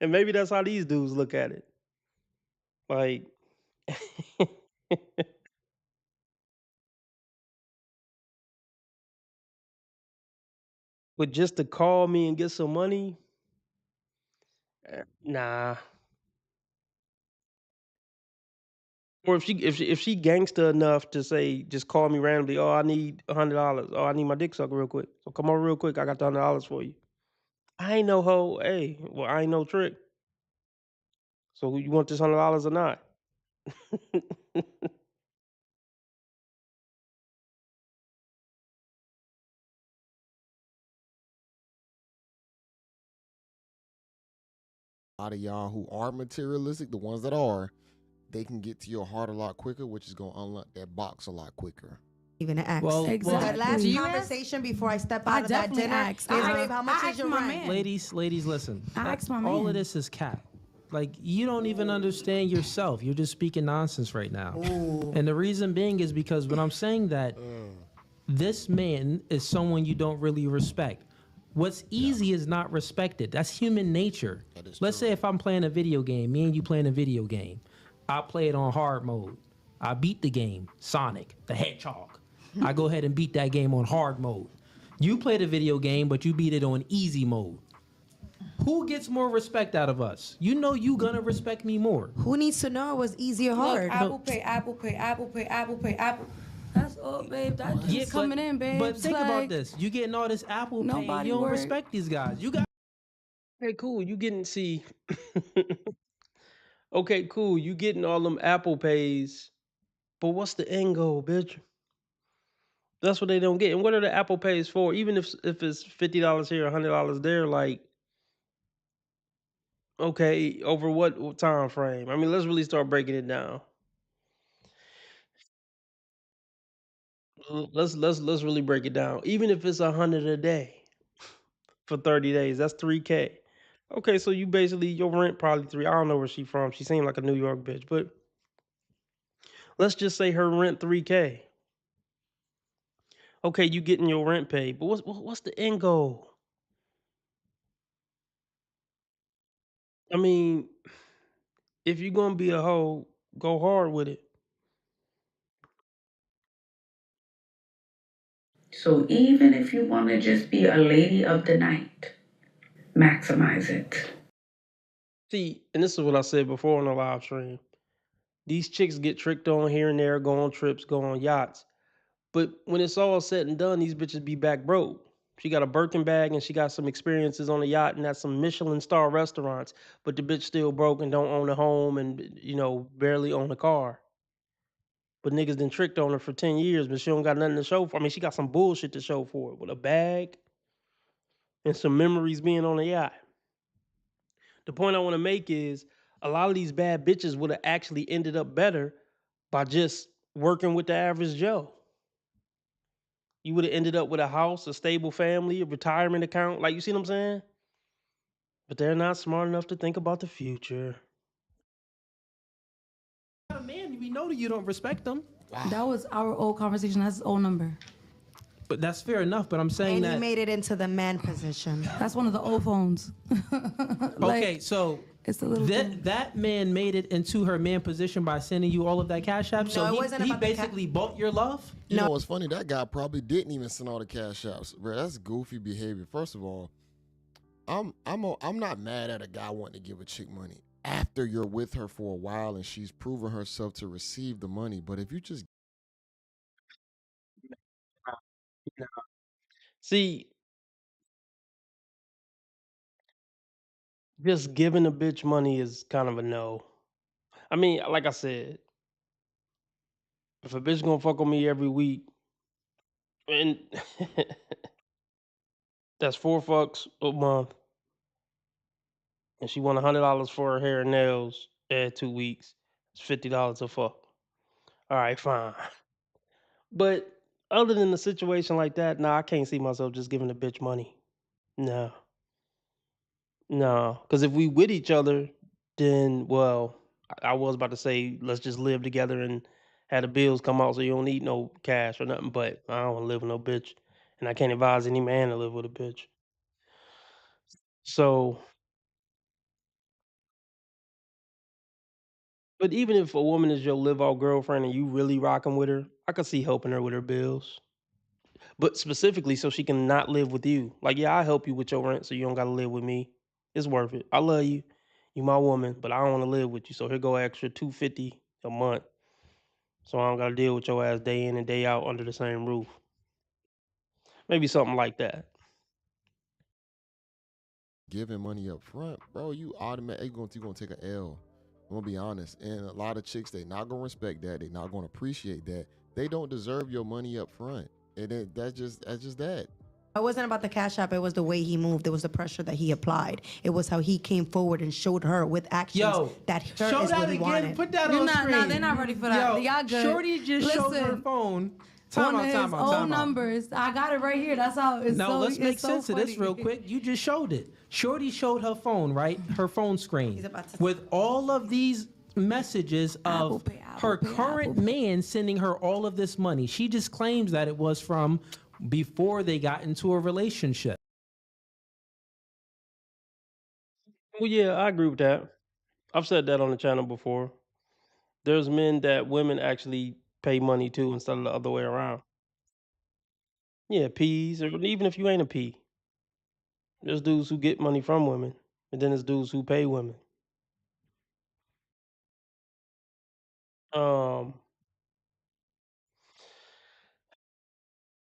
And maybe that's how these dudes look at it. Like but just to call me and get some money, nah. Or if she gangster enough to say just call me randomly, oh I need $100. Oh I need my dick sucked real quick. So come over real quick. I got the $100 for you. I ain't no hoe. Hey, well I ain't no trick. So you want this $100 or not? A lot of y'all who are materialistic, the ones that are, they can get to your heart a lot quicker, which is going to unlock that box a lot quicker. Even to ask. Well, The last Do you conversation before I step I out of that definitely dinner asked. is, I babe, how much asked is your my rent? man. Ladies, listen. I asked my All man. of this is cap. Like you don't even understand yourself. You're just speaking nonsense right now. And the reason being is because when I'm saying that this man is someone you don't really respect. What's easy is not respected. That's human nature. Let's say if I'm playing a video game, me and you playing a video game. I play it on hard mode. I beat the game, Sonic the Hedgehog. I go ahead and beat that game on hard mode. You play the video game, but you beat it on easy mode. Who gets more respect out of us? You know you gonna respect me more. Who needs to know it was easy or Look, hard? Apple Pay, Apple Pay, Apple Pay, Apple Pay, Apple. That's all, babe. That's Yeah, just coming in, babe. But think about Like, this. You getting all this Apple Pay. nobody You don't work. respect these guys. You got. Okay, cool. You getting see. Okay, cool. You getting all them Apple Pays, but what's the end goal, bitch? That's what they don't get. And what are the Apple Pays for? Even if it's $50 here, $100 there, like, okay, over what time frame? I mean, let's really start breaking it down. Let's really break it down. Even if it's 100 a day for 30 days, that's 3K. Okay, so you basically your rent probably three. I don't know where she from. She seemed like a New York bitch, but let's just say her rent 3K. Okay, you getting your rent paid, but what's the end goal? I mean, if you're gonna be a hoe, go hard with it. So even if you want to just be a lady of the night, maximize it. See, and this is what I said before on the live stream. These chicks get tricked on here and there, go on trips, go on yachts. But when it's all said and done, these bitches be back broke. She got a Birkin bag and she got some experiences on the yacht and at some Michelin star restaurants, but the bitch still broke and don't own a home and barely own a car. But niggas done tricked on her for 10 years, but she don't got nothing to show for. I mean, she got some bullshit to show for it with a bag and some memories being on the yacht. The point I want to make is a lot of these bad bitches would have actually ended up better by just working with the average Joe. You would have ended up with a house, a stable family, a retirement account. Like, you see what I'm saying? But they're not smart enough to think about the future. Man, we know that you don't respect them. That was our old conversation. That's his old number. But that's fair enough. But I'm saying And that. he made it into the man position. That's one of the old phones. Okay, so it's a little that man made it into her man position by sending you all of that cash app. No, So it wasn't he about the basically bought your love. You know what's funny? That guy probably didn't even send all the cash apps, bro. That's goofy behavior. First of all, I'm not mad at a guy wanting to give a chick money after you're with her for a while and she's proven herself to receive the money. But if you just See, just giving a bitch money is kind of a no. I mean, like I said, if a bitch gonna fuck on me every week, and that's 4 fucks a month, and she want $100 for her hair and nails every 2 weeks, it's $50 a fuck. All right, fine. But other than a situation like that, nah, I can't see myself just giving a bitch money. No. No, because if we with each other, then well, I was about to say let's just live together and have the bills come out so you don't need no cash or nothing. But I don't want to live with no bitch, and I can't advise any man to live with a bitch. So, but even if a woman is your live out girlfriend and you really rocking with her, I could see helping her with her bills. But specifically so she can not live with you. Like, yeah, I'll help you with your rent so you don't gotta live with me. It's worth it. I love you. You my woman, but I don't want to live with you. So here go extra $250 a month. So I don't gotta deal with your ass day in and day out under the same roof. Maybe something like that. giving money up front, bro, you automatically gonna take an L. I'm gonna be honest. And a lot of chicks, they not gonna respect that. They not gonna appreciate that. They don't deserve your money up front. And that's just that. It wasn't about the cash app. It was the way he moved. It was the pressure that he applied. It was how he came forward and showed her with actions that her show is that what he again. wanted. Put that on screen. No, they're not ready for that. Yo, Y'all good. Shorty just showed her Listen, phone. One of his old numbers. I got it right here. That's how it's Now so let's make it's so sense of this funny. real quick. You just showed it. Shorty showed her phone, right? Her phone screen with all of these messages of her current man sending her all of this money. She just claims that it was from before they got into a relationship. Well, yeah, I agree with that. I've said that on the channel before. There's men that women actually pay money to instead of the other way around. Yeah, P's, or even if you ain't a P. There's dudes who get money from women. And then there's dudes who pay women. Um,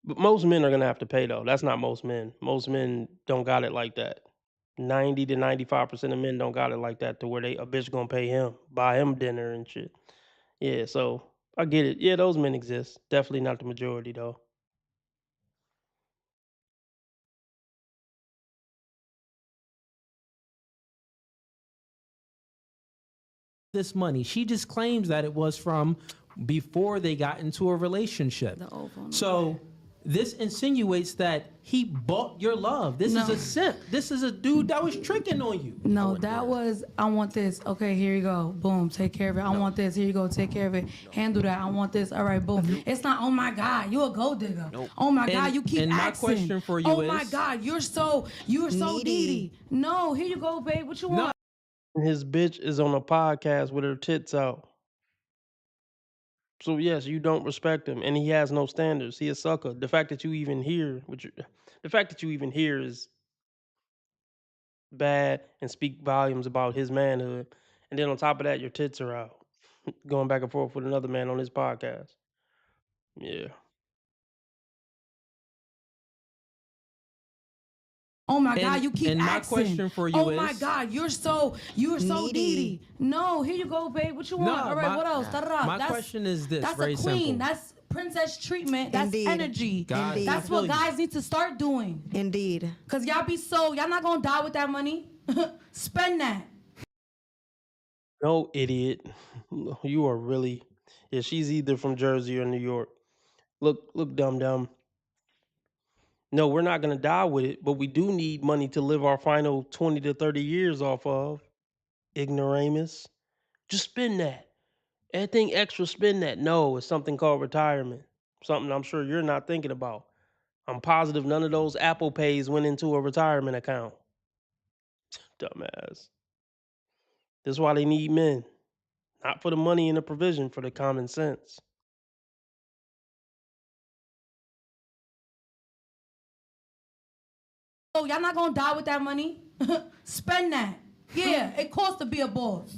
but most men are gonna have to pay though. That's not most men. Most men don't got it like that. 90 to 95% of men don't got it like that to where a bitch gonna pay him, buy him dinner and shit. Yeah, so I get it. Yeah, those men exist. Definitely not the majority though. This money. She just claims that it was from before they got into a relationship. So this insinuates that he bought your love. This is a simp. This is a dude that was tricking on you. No, that was, I want this. Okay, here you go. Boom, take care of it. I want this. Here you go, take care of it. Handle that. I want this. All right, boom. It's not, oh my God, you a gold digger. Oh my God, you keep and my asking. question for you oh is- my God, you are so needy. No, here you go, babe. What you want? His bitch is on a podcast with her tits out. So yes, you don't respect him, and he has no standards. He a sucker. The fact that you even hear, the fact that you even hear is bad and speak volumes about his manhood. And then on top of that, your tits are out, going back and forth with another man on his podcast. Yeah. Oh my God, you keep and my asking. question for you oh is- my God, you are so needy. No, here you go, babe. What you want? All right, what else? Da-da-da. My That's- question is this, That's very a queen. simple. That's princess treatment. That's energy. God, Indeed. That's I feel what you. guys need to start doing. Indeed. Cause y'all not gonna die with that money. Spend that. No, idiot. You are really. Yeah, she's either from Jersey or New York. Look, dumb. No, we're not gonna die with it, but we do need money to live our final 20 to 30 years off of. Ignoramus. Just spend that. Anything extra, spend that. No, it's something called retirement. Something I'm sure you're not thinking about. I'm positive none of those Apple Pays went into a retirement account. Dumbass. That's why they need men. Not for the money and the provision, for the common sense. Oh, y'all not gonna die with that money. Spend that. Yeah, it costs to be a boss.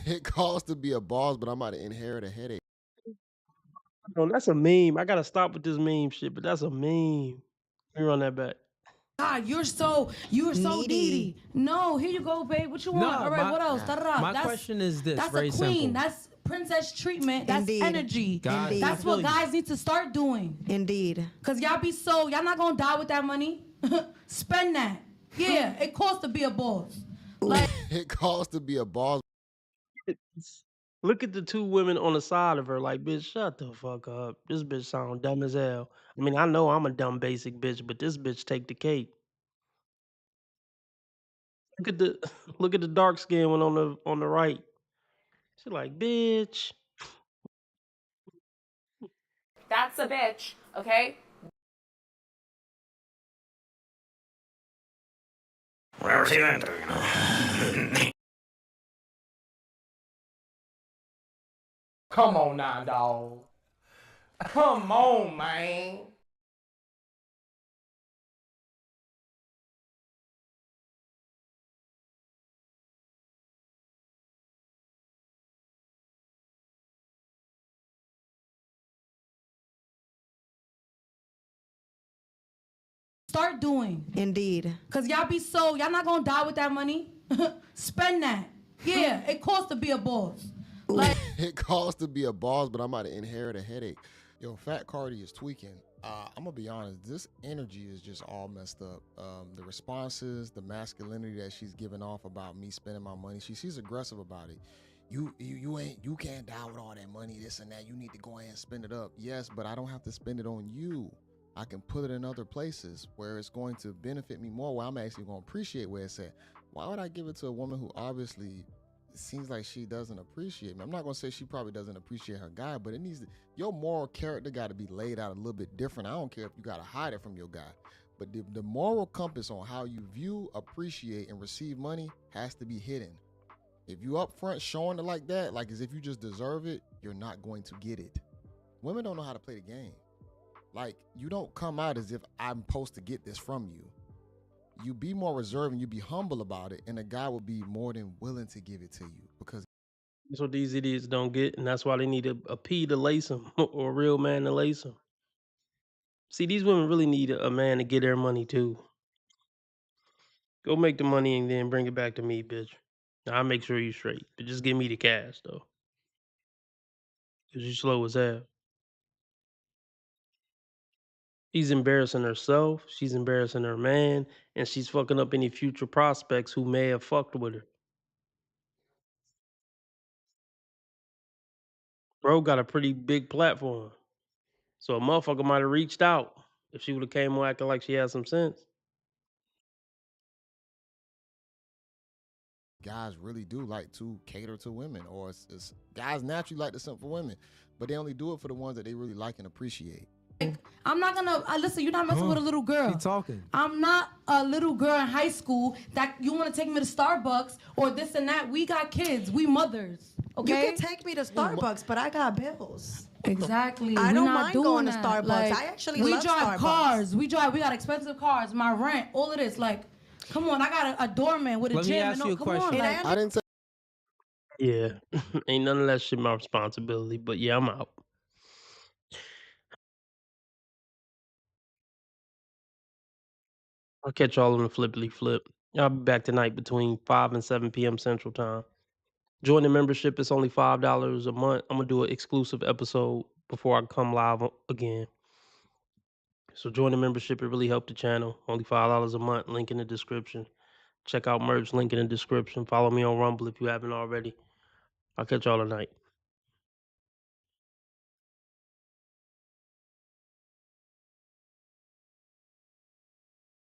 It costs to be a boss, but I'm about to inherit a headache. No, that's a meme. I gotta stop with this meme shit, but that's a meme. Let me run that back. God, you are so needy. No, here you go, babe. What you want? All right, what else? Da-da-da. My That's- question is this, That's very a queen. simple. That's princess treatment. That's energy. God, Indeed. That's I feel what you. guys need to start doing. Indeed. Cause y'all not gonna die with that money. Spend that. Yeah, it costs to be a boss. It costs to be a boss. Look at the two women on the side of her, like, bitch, shut the fuck up. This bitch sound dumb as hell. I mean, I know I'm a dumb basic bitch, but this bitch take the cake. Look at the dark skinned one on the right. She like, bitch. That's a bitch, okay? Where's he went to, you know? Come on now, dog. Come on, man. Start doing. Indeed. Cause y'all not gonna die with that money. Spend that. Yeah, it costs to be a boss. It costs to be a boss, but I'm about to inherit a headache. Yo, Fat Cardi is tweaking. I'm gonna be honest. This energy is just all messed up. The responses, the masculinity that she's giving off about me spending my money. She's aggressive about it. You can't die with all that money, this and that. You need to go ahead and spend it up. Yes, but I don't have to spend it on you. I can put it in other places where it's going to benefit me more, where I'm actually going to appreciate where it's at. Why would I give it to a woman who obviously seems like she doesn't appreciate me? I'm not going to say she probably doesn't appreciate her guy, but it needs to, your moral character got to be laid out a little bit different. I don't care if you got to hide it from your guy, but the moral compass on how you view, appreciate, and receive money has to be hidden. If you up front showing it like that, like as if you just deserve it, you're not going to get it. Women don't know how to play the game. Like, you don't come out as if I'm supposed to get this from you. you be more reserved and you be humble about it, and a guy would be more than willing to give it to you because That's what these idiots don't get, and that's why they need a P to lace them or a real man to lace them. See, these women really need a man to get their money too. Go make the money and then bring it back to me, bitch. I'll make sure you straight, but just give me the cash though, cause you slow as hell. She's embarrassing herself. She's embarrassing her man, and she's fucking up any future prospects who may have fucked with her. Bro got a pretty big platform, so a motherfucker might have reached out if she would have came on acting like she had some sense. guys really do like to cater to women, or it's guys naturally like to simp for women, but they only do it for the ones that they really like and appreciate. I'm not gonna listen. You're not messing with a little girl. She talking. I'm not a little girl in high school that you want to take me to Starbucks or this and that. We got kids. We mothers. Okay. You can take me to Starbucks, but I got bills. Exactly. I We don't not mind doing going to that. Starbucks. Like, I actually we love drive Starbucks. cars. We got expensive cars. My rent, all of this. Like, come on. I got a doorman with a Let me gym. ask and you a come on, question. like, I didn't say Yeah, ain't none of that shit my responsibility. But yeah, I'm out. I'll catch y'all on the flippity flip. I'll be back tonight between 5 and 7 p.m. Central Time. Join the membership. It's only $5 a month. I'm gonna do an exclusive episode before I come live again. So join the membership. It really helped the channel. Only $5 a month. Link in the description. Check out merch. Link in the description. Follow me on Rumble if you haven't already. I'll catch y'all tonight.